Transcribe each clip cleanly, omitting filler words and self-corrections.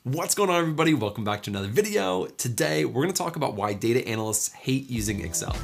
What's going on, everybody? Welcome back to another video. Today, we're going to talk about why data analysts hate using Excel.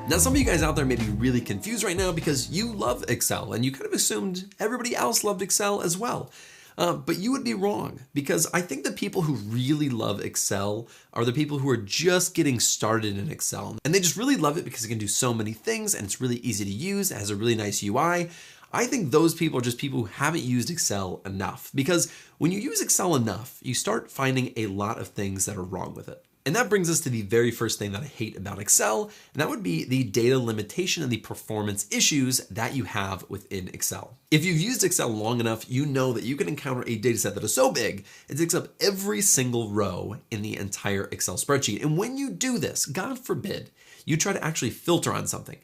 Now, some of you guys out there may be really confused right now because you love Excel and you kind of assumed everybody else loved Excel as well. But you would be wrong, because I think the people who really love Excel are the people who are just getting started in Excel. And they just really love it because it can do so many things and it's really easy to use. It has a really nice UI. I think those people are just people who haven't used Excel enough, because when you use Excel enough, you start finding a lot of things that are wrong with it. And that brings us to the very first thing that I hate about Excel, and that would be the data limitation and the performance issues that you have within Excel. If you've used Excel long enough, you know that you can encounter a data set that is so big, it takes up every single row in the entire Excel spreadsheet. And when you do this, God forbid, you try to actually filter on something,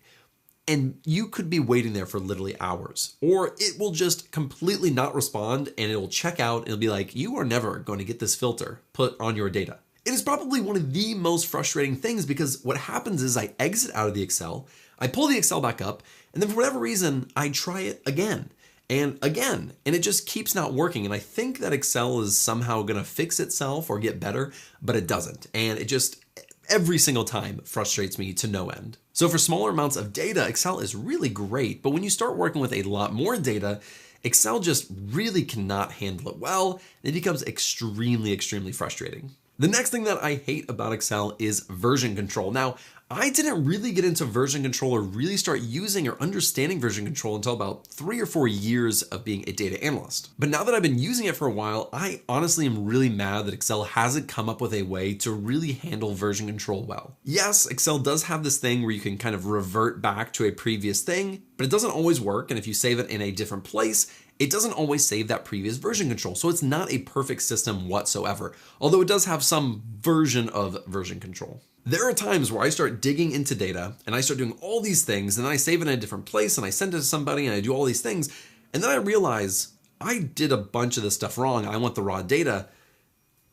and you could be waiting there for literally hours, or it will just completely not respond and it'll check out and it'll be like, you are never going to get this filter put on your data. It is probably one of the most frustrating things, because what happens is I exit out of the Excel, I pull the Excel back up, and then for whatever reason, I try it again and again, and it just keeps not working. And I think that Excel is somehow gonna fix itself or get better, but it doesn't. And it just, every single time, frustrates me to no end. So for smaller amounts of data, Excel is really great, but when you start working with a lot more data, Excel just really cannot handle it well, and it becomes extremely, extremely frustrating. The next thing that I hate about Excel is version control. Now, I didn't really get into version control or really start using or understanding version control until about 3 or 4 years of being a data analyst. But now that I've been using it for a while, I honestly am really mad that Excel hasn't come up with a way to really handle version control well. Yes, Excel does have this thing where you can kind of revert back to a previous thing, but it doesn't always work. And if you save it in a different place, it doesn't always save that previous version control. So it's not a perfect system whatsoever, although it does have some version of version control. There are times where I start digging into data and I start doing all these things, and then I save it in a different place and I send it to somebody and I do all these things. And then I realize I did a bunch of this stuff wrong. I want the raw data,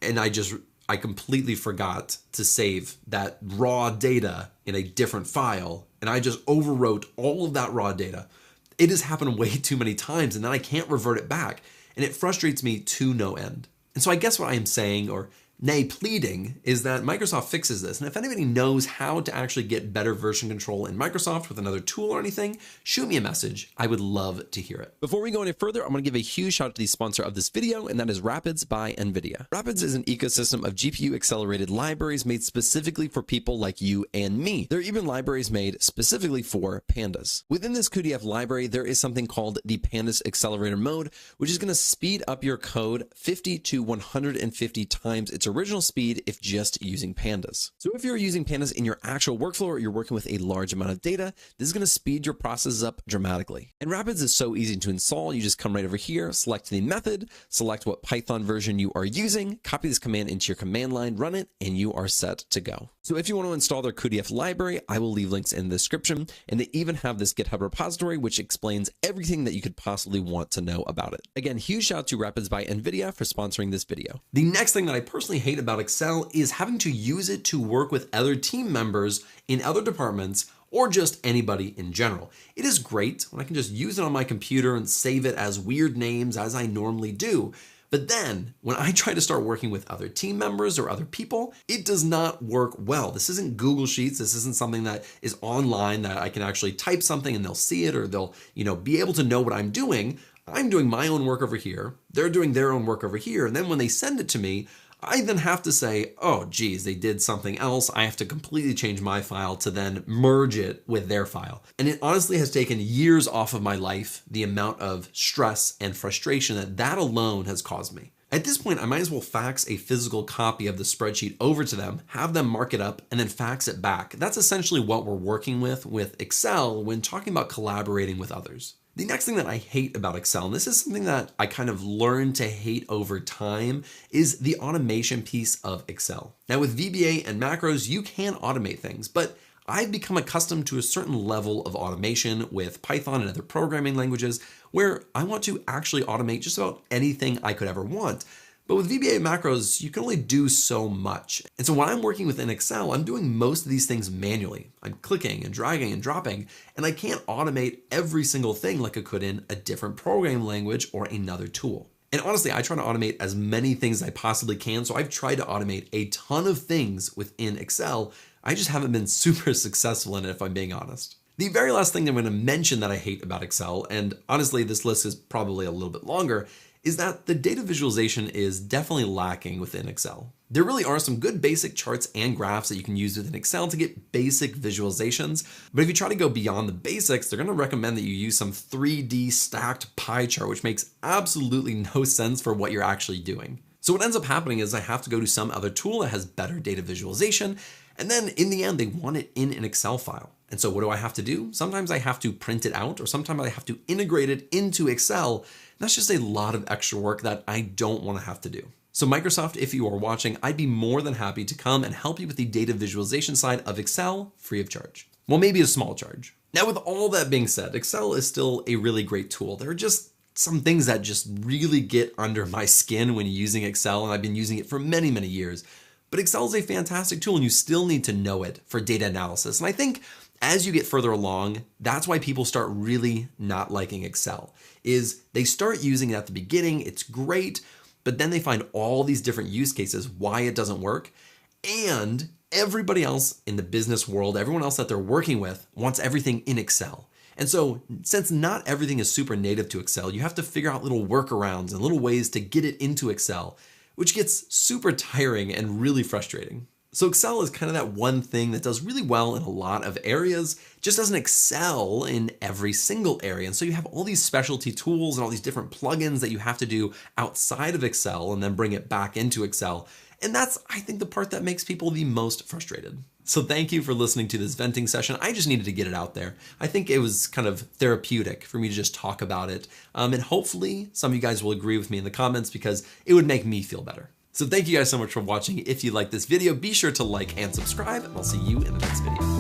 and I completely forgot to save that raw data in a different file. And I just overwrote all of that raw data. It has happened way too many times, and then I can't revert it back, and it frustrates me to no end. And so I guess what I am saying, or nay, pleading, is that Microsoft fixes this. And if anybody knows how to actually get better version control in Microsoft with another tool or anything, shoot me a message. I would love to hear it. Before we go any further, I'm going to give a huge shout out to the sponsor of this video, and that is Rapids by NVIDIA. Rapids is an ecosystem of GPU accelerated libraries made specifically for people like you and me. There are even libraries made specifically for pandas. Within this cuDF library, there is something called the Pandas Accelerator mode, which is going to speed up your code 50 to 150 times its original speed if just using pandas. So if you're using pandas in your actual workflow, or you're working with a large amount of data, this is going to speed your processes up dramatically. And Rapids is so easy to install. You just come right over here, select the method, select what Python version you are using, copy this command into your command line, run it, and you are set to go. So if you want to install their cuDF library, I will leave links in the description, and they even have this GitHub repository which explains everything that you could possibly want to know about it. Again, huge shout out to Rapids by NVIDIA for sponsoring this video. The next thing that I personally hate about Excel is having to use it to work with other team members in other departments, or just anybody in general. It is great when I can just use it on my computer and save it as weird names as I normally do. But then when I try to start working with other team members or other people, it does not work well. This isn't Google Sheets. This isn't something that is online that I can actually type something and they'll see it, or they'll, be able to know what I'm doing. I'm doing my own work over here. They're doing their own work over here. And then when they send it to me, I then have to say, oh, geez, they did something else. I have to completely change my file to then merge it with their file. And it honestly has taken years off of my life, the amount of stress and frustration that alone has caused me. At this point, I might as well fax a physical copy of the spreadsheet over to them, have them mark it up, and then fax it back. That's essentially what we're working with Excel when talking about collaborating with others. The next thing that I hate about Excel, and this is something that I kind of learned to hate over time, is the automation piece of Excel. Now with VBA and macros, you can automate things, but I've become accustomed to a certain level of automation with Python and other programming languages where I want to actually automate just about anything I could ever want. But with VBA macros, you can only do so much. And so when I'm working within Excel, I'm doing most of these things manually. I'm clicking and dragging and dropping, and I can't automate every single thing like I could in a different programming language or another tool. And honestly, I try to automate as many things as I possibly can. So I've tried to automate a ton of things within Excel. I just haven't been super successful in it, if I'm being honest. The very last thing I'm going to mention that I hate about Excel, and honestly, this list is probably a little bit longer, is that the data visualization is definitely lacking within Excel. There really are some good basic charts and graphs that you can use within Excel to get basic visualizations, but if you try to go beyond the basics, they're going to recommend that you use some 3D stacked pie chart, which makes absolutely no sense for what you're actually doing. So what ends up happening is I have to go to some other tool that has better data visualization, and then in the end, they want it in an Excel file. And so what do I have to do? Sometimes I have to print it out, or sometimes I have to integrate it into Excel. That's just a lot of extra work that I don't want to have to do. So Microsoft, if you are watching, I'd be more than happy to come and help you with the data visualization side of Excel free of charge. Well, maybe a small charge. Now, with all that being said, Excel is still a really great tool. There are just some things that just really get under my skin when using Excel, and I've been using it for many, many years. But Excel is a fantastic tool, and you still need to know it for data analysis. And I think as you get further along, that's why people start really not liking Excel, is they start using it at the beginning, it's great, but then they find all these different use cases why it doesn't work, and everybody else in the business world, everyone else that they're working with wants everything in Excel. And so since not everything is super native to Excel, you have to figure out little workarounds and little ways to get it into Excel, which gets super tiring and really frustrating. So Excel is kind of that one thing that does really well in a lot of areas, just doesn't excel in every single area. And so you have all these specialty tools and all these different plugins that you have to do outside of Excel and then bring it back into Excel. And that's, I think, the part that makes people the most frustrated. So thank you for listening to this venting session. I just needed to get it out there. I think it was kind of therapeutic for me to just talk about it. And hopefully some of you guys will agree with me in the comments because it would make me feel better. So thank you guys so much for watching. If you like this video, be sure to like and subscribe, and I'll see you in the next video.